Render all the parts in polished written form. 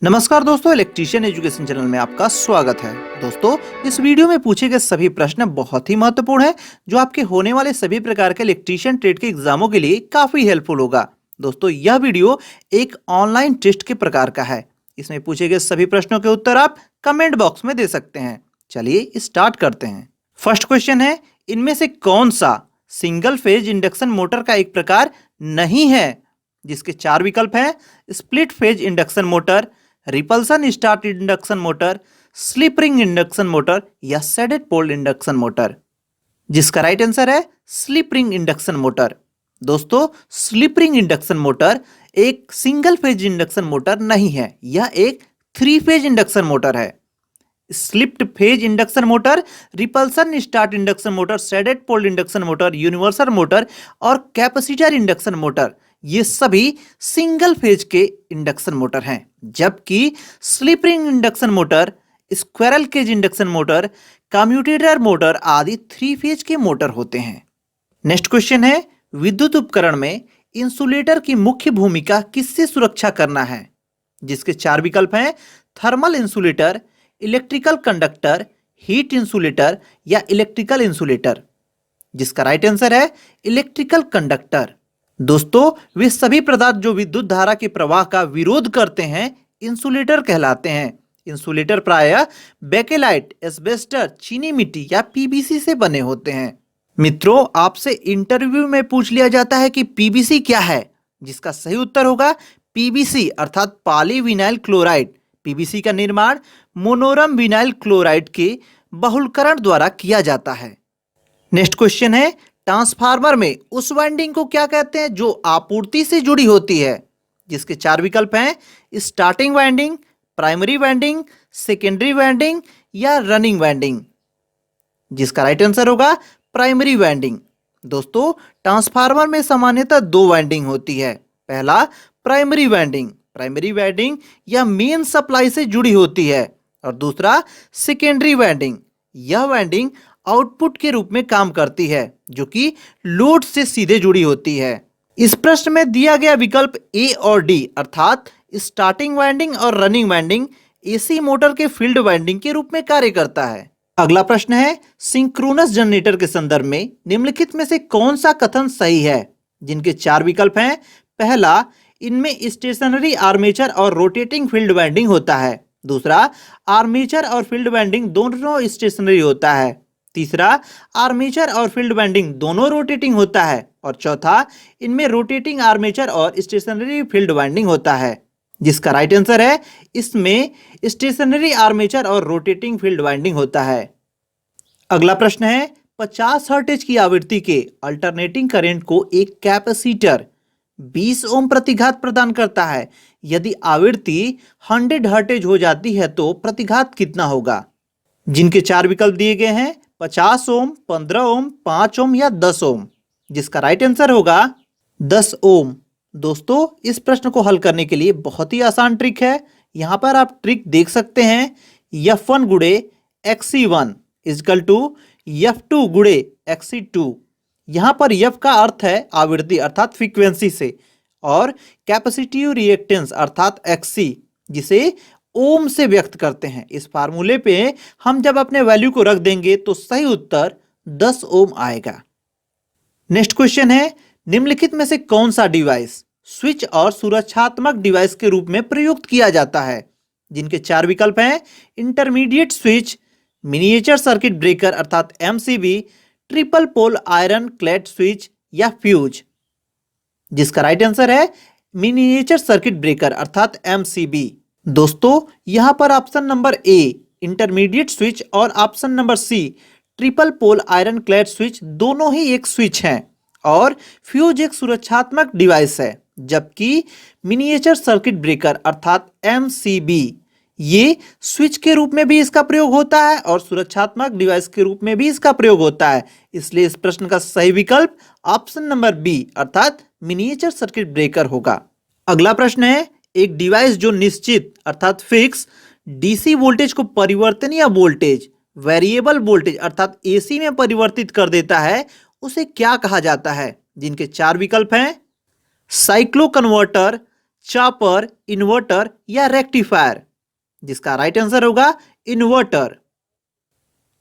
नमस्कार दोस्तों, electrician education channel में आपका स्वागत है। दोस्तों, इस वीडियो में पूछे गए सभी प्रश्न बहुत ही महत्वपूर्ण हैं, जो आपके होने वाले सभी प्रकार के इलेक्ट्रीशियन ट्रेड के एग्जामों के लिए काफी हेल्पफुल होगा। दोस्तों, यह वीडियो एक ऑनलाइन टेस्ट के प्रकार का है। इसमें पूछे गए सभी प्रश्नों के उत्तर आप कमेंट बॉक्स में दे सकते हैं। चलिए स्टार्ट करते हैं। फर्स्ट क्वेश्चन है, इनमें से कौन सा सिंगल फेज इंडक्शन मोटर का एक प्रकार नहीं है? जिसके चार विकल्प हैं: split phase induction motor, repulsion start induction motor, slip ring induction motor या सेडेड पोल इंडक्शन मोटर। जिसका राइट आंसर है स्लिप रिंग इंडक्शन मोटर। दोस्तों, स्लिप रिंग इंडक्शन मोटर एक सिंगल फेज इंडक्शन मोटर नहीं है, यह एक 3 फेज इंडक्शन मोटर है। Split phase induction motor, repulsion start induction motor, shaded pole induction motor, universal motor और कैपेसिटर इंडक्शन मोटर, ये सभी सिंगल फेज के इंडक्शन मोटर हैं। जबकि slip ring induction motor, squirrel cage induction motor, commutator motor आदि 3 phase के motor होते हैं। नेक्स्ट क्वेश्चन है, विद्युत उपकरण में इंसुलेटर की मुख्य भूमिका किससे सुरक्षा करना है? जिसके चार विकल्प हैं: thermal insulator, electrical conductor, heat insulator या इलेक्ट्रिकल इंसुलेटर। जिसका राइट आंसर है इलेक्ट्रिकल कंडक्टर। दोस्तों, वे सभी पदार्थ जो विद्युत धारा के प्रवाह का विरोध करते हैं इंसुलेटर कहलाते हैं। इंसुलेटर प्रायः बेकेलाइट, एस्बेस्टर, चीनी मिट्टी या पीवीसी से बने होते हैं। मित्रों, आपसे इंटरव्यू में पूछ लिया जाता है कि पीवीसी क्या है। जिसका सही उत्तर होगा पीवीसी अर्थात पॉलीविनाइल क्लोराइड। पीवीसी का निर्माण मोनोरम विनाइल क्लोराइड के बहुलकरण द्वारा किया जाता है। नेक्स्ट क्वेश्चन है, ट्रांसफार्मर में उस वाइंडिंग को क्या कहते हैं जो आपूर्ति से जुड़ी होती है? जिसके चार विकल्प हैं: starting winding, primary winding, secondary winding या रनिंग वाइंडिंग। जिसका राइट आंसर होगा प्राइमरी वाइंडिंग। दोस्तों, ट्रांसफार्मर में सामान्यतः 2 वाइंडिंग होती है। पहला प्राइमरी वाइंडिंग, प्राइमरी वाइंडिंग या मेन सप्लाई से जुड़ी होती है, और दूसरा सेकेंडरी वाइंडिंग। यह वाइंडिंग आउटपुट के रूप में काम करती है, जो कि लोड से सीधे जुड़ी होती है। इस प्रश्न में दिया गया विकल्प ए और डी अर्थात स्टार्टिंग वाइंडिंग और रनिंग वाइंडिंग एसी मोटर के फील्ड वाइंडिंग के रूप में कार्य करता है। अगला प्रश्न है, सिंक्रोनस जनरेटर के संदर्भ में निम्नलिखित में से कौन सा कथन सही है? जिनके चार विकल्प हैं: पहला, इनमें स्टेशनरी आर्मेचर और रोटेटिंग फील्ड वाइंडिंग होता है। दूसरा, आर्मेचर और फील्ड वाइंडिंग दोनों स्टेशनरी होता है। तीसरा, आर्मेचर और फील्ड वाइंडिंग दोनों रोटेटिंग होता है। और चौथा, इनमें रोटेटिंग आर्मेचर और स्टेशनरी फील्ड वाइंडिंग होता है। जिसका राइट आंसर है इसमें स्टेशनरी आर्मेचर और रोटेटिंग फील्ड वाइंडिंग होता है। अगला प्रश्न है, 50 हर्ट्ज की आवृत्ति के अल्टरनेटिंग करंट को एक कैपेसिटर 20 ओम प्रतिघात प्रदान करता है। यदि आवृत्ति 100 हर्ट्ज हो जाती है तो प्रतिघात कितना होगा? जिनके चार विकल्प दिए गए हैं: 50 ओम, 15 ओम, 5 ओम या 10 ओम। जिसका राइट आंसर होगा 10 ओम। दोस्तों, इस प्रश्न को हल करने के लिए बहुत ही आसान ट्रिक है। यहां पर आप ट्रिक देख सकते हैं। F1 गुणे XC1 इजकल टू F2 गुणे XC2। यहां पर F का अर्थ है आवृत्ति अर्थात फ्रीक्वेंसी से, और कैपेसिटिव रिएक्टेंस अर्थात XC जिसे ओम से व्यक्त करते हैं। इस फार्मूले पे हम जब अपने वैल्यू को रख देंगे तो सही उत्तर 10 ओम आएगा। नेक्स्ट क्वेश्चन है, निम्नलिखित में से कौन सा डिवाइस स्विच और सुरक्षात्मक डिवाइस के रूप में प्रयुक्त किया जाता है? जिनके चार विकल्प हैं: intermediate switch, miniature circuit breaker अर्थात MCB, triple pole iron clad switch या फ्यूज। जिसका राइट आंसर है मिनिएचर सर्किट ब्रेकर अर्थात MCB। दोस्तों, यहां पर option number A intermediate switch और option number C triple pole iron clad switch दोनों ही एक स्विच हैं, और फ्यूज एक सुरक्षात्मक डिवाइस है। जबकि मिनिएचर सर्किट ब्रेकर अर्थात MCB ये स्विच के रूप में भी इसका प्रयोग होता है और सुरक्षात्मक डिवाइस के रूप में भी इसका प्रयोग होता है। इसलिए इस प्रश्न का सही विकल्प ऑप्शन नंबर बी अर्थात मिनिएचर सर्किट ब्रेकर होगा। अगला प्रश्न है, एक डिवाइस जो निश्चित अर्थात फिक्स डीसी वोल्टेज को परिवर्तनीय वोल्टेज वेरिएबल वोल्टेज अर्थात AC में परिवर्तित कर देता है, उसे क्या कहा जाता है? जिनके चार विकल्प हैं: साइक्लो कन्वर्टर, चॉपर, इन्वर्टर या रेक्टिफायर? जिसका राइट आंसर होगा इन्वर्टर।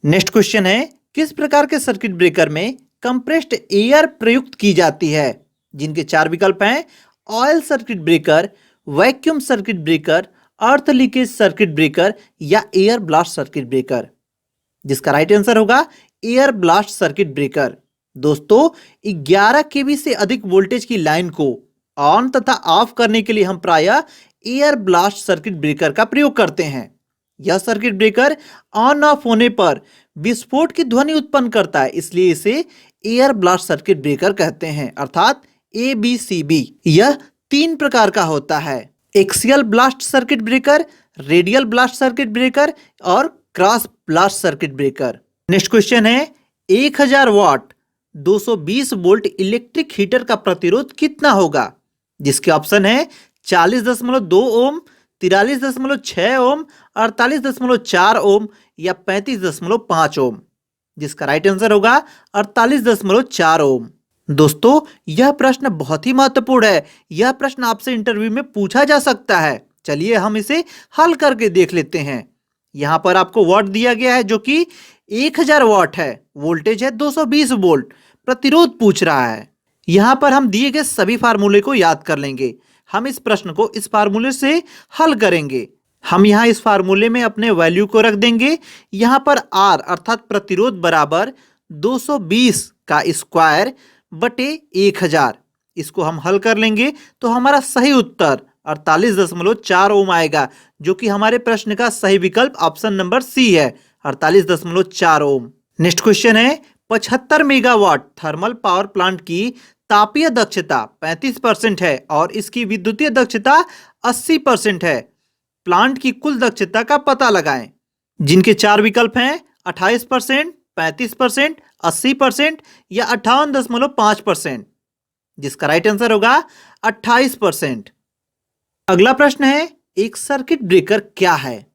नेक्स्ट क्वेश्चन है, किस प्रकार के सर्किट ब्रेकर में कंप्रेस्ड एयर प्रयुक्त की जाती है? जिनके चार विकल्प हैं, oil circuit breaker, vacuum circuit breaker, अर्थ लीकेज सर्किट ब्रेकर या एयर ब्लास्ट सर्किट ब्रेकर? जिसका राइट आंसर होगा एयर ब्लास्ट सर्किट ब्रेकर। दोस्तों, 11 केवी से अधिक वोल्टेज की लाइन को ऑन तथा ऑफ करने के लिए हम प्रायः एयर ब्लास्ट सर्किट ब्रेकर का प्रयोग करते हैं। यह सर्किट ब्रेकर ऑन ऑफ होने पर विस्फोट की ध्वनि उत्पन्न करता है, इसलिए इसे एयर ब्लास्ट सर्किट ब्रेकर कहते हैं, अर्थात ABCB। यह 3 प्रकार का होता है, axial blast circuit breaker, radial blast circuit breaker और cross blast circuit breaker. Next question है, 1000 वाट 220 वोल्ट इलेक्ट्रिक हीटर का प्रतिरोध कितना होगा? जिसके ऑप्शन है 40.2 ओम, 43.6 ओम, 48.4 ओम या 35.5 ओम? जिसका राइट आंसर होगा 48.4 ओम। दोस्तों, यह प्रश्न बहुत ही महत्वपूर्ण है। यह प्रश्न आपसे इंटरव्यू में पूछा जा सकता है। चलिए हम इसे हल करके देख लेते हैं। यहाँ पर आपको वाट दिया गया है जो कि 1000 वाट है, वोल्टेज है 220 वोल्ट, प्रतिरोध पूछ रहा है। यहाँ पर हम दिए गए सभी फार्मूले को याद कर लेंगे। हम इस प्रश्न को इस फार्मूले से हल करेंगे। हम यहाँ इस फार्मूले में अपने वैल्यू को रख देंगे। यहाँ पर R अर्थात प्रतिरोध बराबर 220 का स्क्वायर बटे 1000। इसको हम हल कर लेंगे तो हमारा सही उत्तर 48.4 ओम आएगा, जो कि हमारे प्रश्न का सही विकल्प ऑप्शन नंबर सी है, 48.4 ओम। नेक्स्ट क्वेश्चन है, 75 मेगावाट थर्मल पावर प्लांट की तापीय दक्षता 35% है और इसकी विद्युतीय दक्षता 80% है। प्लांट की कुल दक्षता का पता लगाएं। जिनके चार विकल्प हैं, 28%, 35%, 80% या 58.5%? जिसका राइट आंसर होगा 28%। अगला प्रश्न है, एक सर्किट ब्रेकर क्या है?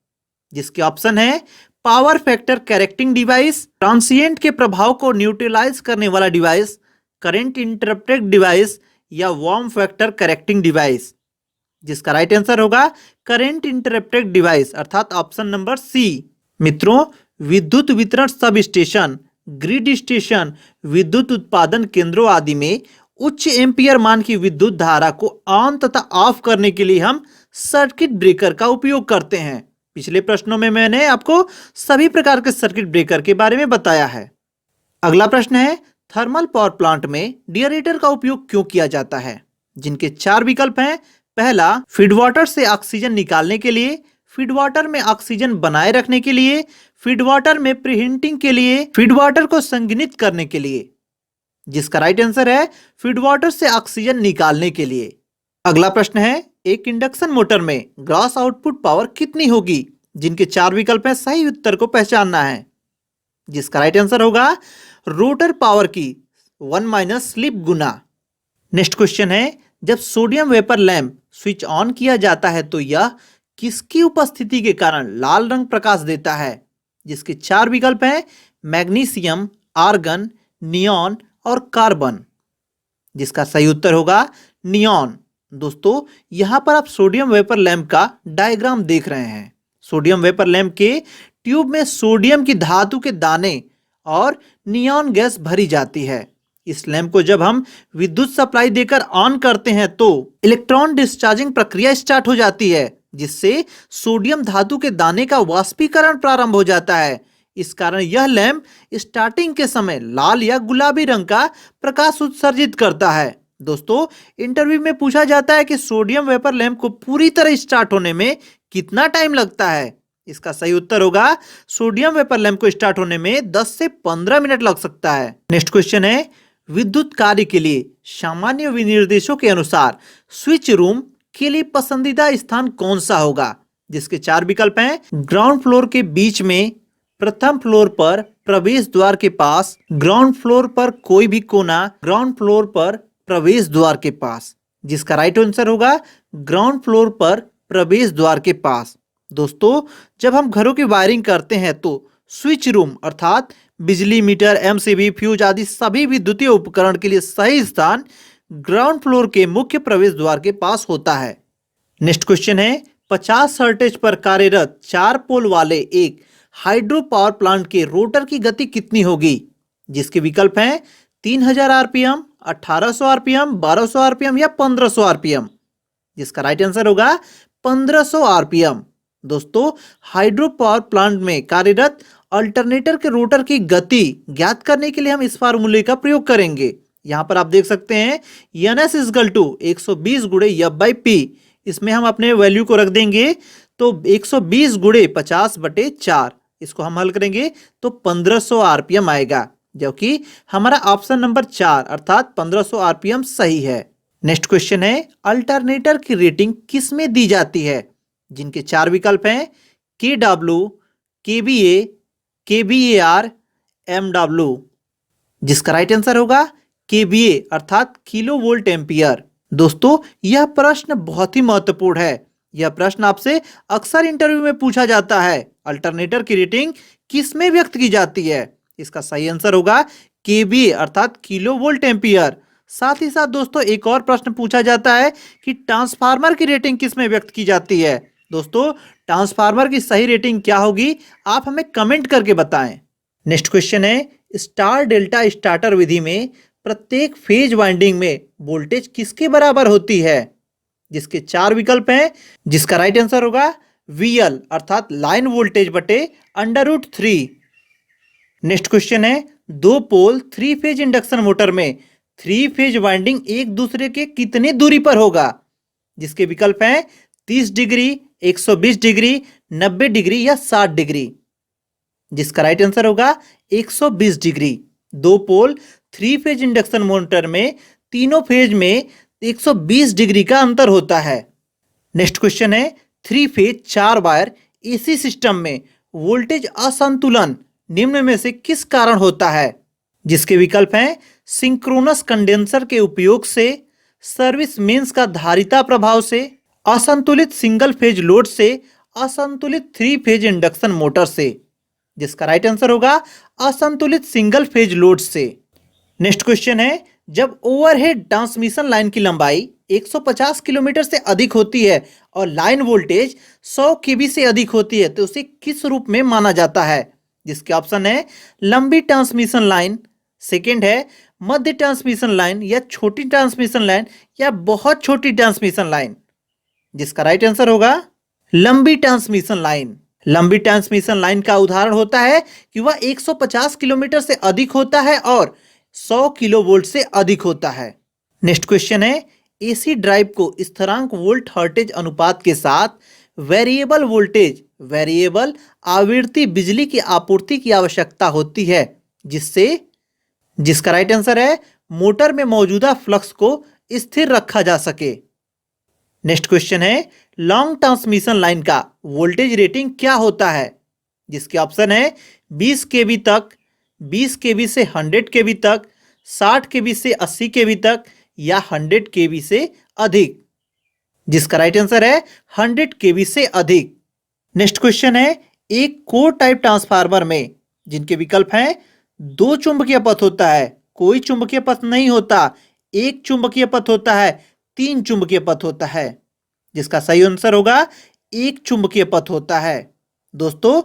जिसके ऑप्शन है power factor correcting device, transient के प्रभाव को न्यूट्रलाइज करने वाला डिवाइस, करंट इंटरप्टेड डिवाइस या वार्म फैक्टर करेक्टिंग डिवाइस? जिसका राइट आंसर होगा करंट इंटरप्टेड डिवाइस, अर्थात ऑप्शन नंबर सी। मित्रों, विद्युत वितरण सब स्टेशन, ग्रिड स्टेशन, विद्युत उत्पादन केंद्रों आदि में उच्च एम्पियर मान की विद्युत धारा को ऑन तथा ऑफ करने के लिए हम सर्किट ब्रेकर का उपयोग करते हैं। पिछले प्रश्नों में मैंने आपको सभी प्रकार के सर्किट ब्रेकर के बारे में बताया है। अगला प्रश्न है, थर्मल पावर प्लांट में डिएरेटर का उपयोग क्यों किया जाता है? जिनके चार विकल्प हैं, पहला फीड वाटर से ऑक्सीजन निकालने के लिए, फीड वाटर में ऑक्सीजन बनाए रखने के लिए, फीड वाटर में प्रीहीटिंग के लिए, फीड वाटर को संघनित करने के लिए? जिसका राइट आंसर है फीड वाटर से ऑक्सीजन निकालने के लिए। अगला प्रश्न है, एक इंडक्शन मोटर में ग्रॉस आउटपुट पावर कितनी होगी? जिनके चार विकल्प हैं, सही उत्तर को पहचानना है। जिसका राइट आंसर होगा रोटर पावर की 1 - स्लिप गुना। नेक्स्ट क्वेश्चन है, जब sodium vapour lamp switch on किया जाता है तो यह किसकी उपस्थिति के कारण लाल रंग प्रकाश देता है? जिसके चार विकल्प हैं, मैग्नीशियम, आर्गन, नियॉन और कार्बन? जिसका सही उत्तर होगा नियॉन। दोस्तों, यहां पर आप सोडियम वेपर लैंप का डायग्राम देख रहे हैं। सोडियम वेपर लैंप के ट्यूब में सोडियम की धातु के दाने और नियॉन गैस भरी जाती है। इस लैंप को जब हम विद्युत सप्लाई देकर ऑन करते हैं तो इलेक्ट्रॉन डिस्चार्जिंग प्रक्रिया स्टार्ट हो जाती है, जिससे सोडियम धातु के दाने का वाष्पीकरण प्रारंभ हो जाता है। इस कारण यह लैंप स्टार्टिंग के समय लाल या गुलाबी रंग का प्रकाश उत्सर्जित करता है। दोस्तों, इंटरव्यू में पूछा जाता है कि सोडियम वेपर लैंप को पूरी तरह स्टार्ट होने में कितना टाइम लगता है? इसका सही उत्तर होगा सोडियम वेपर लैंप को स्टार्ट होने में 10 से 15 मिनट लग सकता है। नेक्स्ट क्वेश्चन है, विद्युत कार्य के लिए सामान्य विनिर्देशों के अनुसार स्विच रूम के लिए पसंदीदा स्थान कौन सा होगा? जिसके चार विकल्प हैं, ग्राउंड फ्लोर के बीच में, प्रथम फ्लोर पर प्रवेश द्वार के पास, ग्राउंड फ्लोर पर कोई भी कोना, ग्राउंड फ्लोर पर प्रवेश द्वार के पास? जिसका राइट आंसर होगा ग्राउंड फ्लोर पर प्रवेश द्वार के पास। दोस्तों, जब हम घरों की वायरिंग करते हैं तो स्विच रूम अर्थात बिजली मीटर, एमसीबी, फ्यूज आदि सभी विद्युतीय उपकरण के लिए सही स्थान ग्राउंड फ्लोर के मुख्य प्रवेश द्वार के पास होता है। नेक्स्ट क्वेश्चन है 50 हर्ट्ज पर कार्यरत 4 पोल वाले एक हाइड्रो पावर प्लांट के रोटर की गति कितनी होगी? जिसके विकल्प हैं 3000 आरपीएम, 1800 आरपीएम, 1200 आरपीएम या 1500 आरपीएम। जिसका राइट आंसर होगा 1500 आरपीएम। दोस्तों, हाइड्रो पावर प्लांट में कार्यरत अल्टरनेटर के रोटर की गति ज्ञात करने के लिए हम इस फार्मूले का प्रयोग करेंगे। यहां पर आप देख सकते हैं NS इजकल टू 120 गुणे F बाई P। इसमें हम अपने वैल्यू को रख देंगे तो 120 गुणे 50/4, इसको हम हल करेंगे तो 1500 आरपीएम आएगा, जो कि हमारा ऑप्शन नंबर 4 अर्थात 1500 आरपीएम सही है। नेक्स्ट क्वेश्चन है अल्टरनेटर की रेटिंग किस में दी जाती है? जिनके 4 विकल्प हैं KW, KVA, KVAR, MW। जिसका राइट आंसर होगा KVA अर्थात किलो वोल्ट एम्पियर। दोस्तों, यह प्रश्न बहुत ही महत्वपूर्ण है। यह प्रश्न आपसे अक्सर इंटरव्यू में पूछा जाता है, अल्टरनेटर की रेटिंग किस में व्यक्त की जाती है? इसका सही आंसर होगा KVA अर्थात किलो वोल्ट एम्पियर। साथ ही साथ दोस्तों एक और प्रश्न पूछा जाता है कि ट्रांसफार्मर की रेटिंग किस में व्यक्त की जाती है? दोस्तों, ट्रांसफार्मर की सही रेटिंग क्या होगी, आप हमें कमेंट करके बताएं। नेक्स्ट क्वेश्चन है स्टार डेल्टा स्टार्टर विधि में प्रत्येक फेज वाइंडिंग में वोल्टेज किसके बराबर होती है? जिसके 4 विकल्प हैं। जिसका राइट आंसर होगा VL अर्थात लाइन वोल्टेज बटे √3। नेक्स्ट क्वेश्चन है 2 पोल 3 फेज इंडक्शन मोटर में 3 फेज वाइंडिंग एक दूसरे के कितने दूरी पर होगा? जिसके विकल्प हैं 30 डिग्री, 120 डिग्री, 90 डिग्री या 60 डिग्री। जिसका राइट आंसर होगा 120 डिग्री। 2 पोल 3 फेज इंडक्शन मोटर में तीनों फेज में 120 डिग्री का अंतर होता है। नेक्स्ट क्वेश्चन है 3 फेज 4 वायर AC सिस्टम में वोल्टेज असंतुलन निम्न में से किस कारण होता है? जिसके विकल्प हैं सिंक्रोनस कंडेंसर के उपयोग से, सर्विस मेंस का धारिता प्रभाव से, असंतुलित सिंगल फेज लोड से, असंतुलित 3 फेज इंडक्शन मोटर से। जिसका राइट आंसर होगा असंतुलित सिंगल फेज लोड से। नेक्स्ट क्वेश्चन है जब ओवरहेड ट्रांसमिशन लाइन की लंबाई 150 किलोमीटर से अधिक होती है और लाइन वोल्टेज 100 केवी से अधिक होती है तो उसे किस रूप में माना जाता है? जिसके ऑप्शन है लंबी ट्रांसमिशन लाइन, सेकंड है मध्य ट्रांसमिशन लाइन या छोटी ट्रांसमिशन लाइन या बहुत छोटी ट्रांसमिशन लाइन। जिसका राइट आंसर होगा लंबी ट्रांसमिशन लाइन। लंबी ट्रांसमिशन लाइन का उदाहरण होता है कि वह 150 किलोमीटर से अधिक होता है और 100 किलोवोल्ट से अधिक होता है। नेक्स्ट क्वेश्चन है AC ड्राइव को स्थिरांक वोल्ट हर्टेज अनुपात के साथ वेरिएबल वोल्टेज, वेरिएबल आवृत्ति बिजली की आपूर्ति की आवश्यकता होती है, जिसका राइट आंसर है मोटर में मौजूदा फ्लक्स को स्थिर रखा जा सके। नेक्स्ट क्वेश्चन है लॉन्ग ट्रांसमिशन लाइन का वोल्टेज रेटिंग क्या होता है? जिसके ऑप्शन है 20 केवी तक, 20 केवी से 100 केवी तक, 60 केवी से 80 केवी तक या 100 केवी से अधिक। जिसका राइट आंसर है 100 केवी से अधिक। नेक्स्ट क्वेश्चन है एक कोर टाइप ट्रांसफार्मर में जिनके विकल्प हैं 2 चुंबकीय पथ होता है, कोई चुंबकीय पथ नहीं होता, 1 चुंबकीय पथ होता है, 3 चुंबकीय पथ होता है। जिसका सही आंसर होगा 1 चुंबकीय पथ होता है। दोस्तों,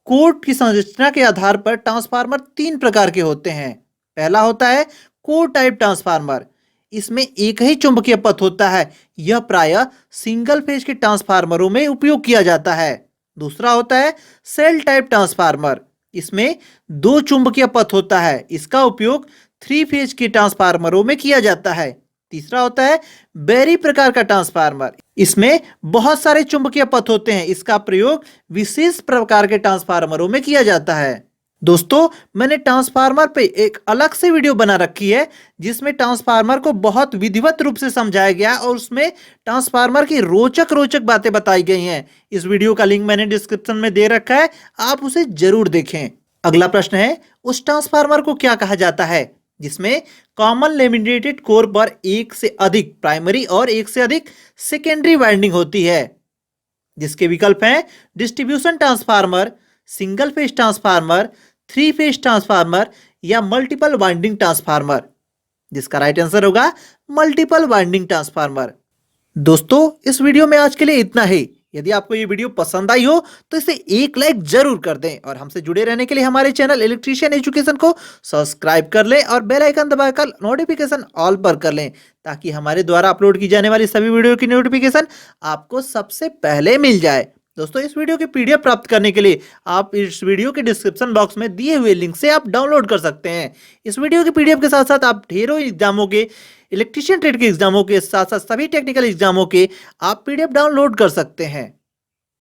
कोर की संरचना के आधार पर ट्रांसफार्मर 3 प्रकार के होते हैं। पहला होता है कोर टाइप ट्रांसफार्मर, इसमें एक ही चुंबकीय पथ होता है। यह प्रायः सिंगल फेज के ट्रांसफार्मरों में उपयोग किया जाता है। दूसरा होता है सेल टाइप ट्रांसफार्मर, इसमें 2 चुंबकीय पथ होता है। इसका उपयोग 3 फेज के ट्रांसफार्मरों में किया जाता है। तीसरा होता है बेरी प्रकार का ट्रांसफार्मर, इसमें बहुत सारे चुंबकीय पथ होते हैं। इसका प्रयोग विशेष प्रकार के ट्रांसफार्मरों में किया जाता है। दोस्तों, मैंने ट्रांसफार्मर पे एक अलग से वीडियो बना रखी है जिसमें ट्रांसफार्मर को बहुत विधिवत रूप से समझाया गया और उसमें ट्रांसफार्मर की रोचक बातें बताई गई हैं। इस वीडियो का लिंक मैंने डिस्क्रिप्शन में दे रखा है, आप उसे जरूर देखें। अगला प्रश्न है उस ट्रांसफार्मर को क्या कहा जाता है जिसमें कॉमन लेमिनेटेड कोर पर एक से अधिक प्राइमरी और एक से अधिक सेकेंडरी वाइंडिंग होती है? जिसके विकल्प हैं distribution transformer, single phase transformer, 3 phase transformer या मल्टीपल वाइंडिंग ट्रांसफार्मर। जिसका राइट आंसर होगा मल्टीपल वाइंडिंग ट्रांसफार्मर। दोस्तों इस वीडियो में आज के लिए इतना ही। यदि आपको ये वीडियो पसंद आई हो तो इसे एक लाइक जरूर कर दें और हमसे जुड़े रहने के लिए हमारे चैनल इलेक्ट्रीशियन एजुकेशन को सब्सक्राइब कर लें और बेल आइकन दबाकर नोटिफिकेशन ऑल पर कर लें ताकि हमारे द्वारा अपलोड की जाने वाली सभी वीडियो की नोटिफिकेशन आपको सबसे पहले मिल जाए। दोस्तों इस वीडियो की पीडीएफ प्राप्त करने के लिए आप इस वीडियो के डिस्क्रिप्शन बॉक्स में दिए हुए लिंक से आप डाउनलोड कर सकते हैं। इस वीडियो की पीडीएफ के साथ साथ आप ढेरों एग्जामों के इलेक्ट्रीशियन ट्रेड के एग्जामों के साथ साथ सभी टेक्निकल एग्जामों के आप पीडीएफ डाउनलोड कर सकते हैं।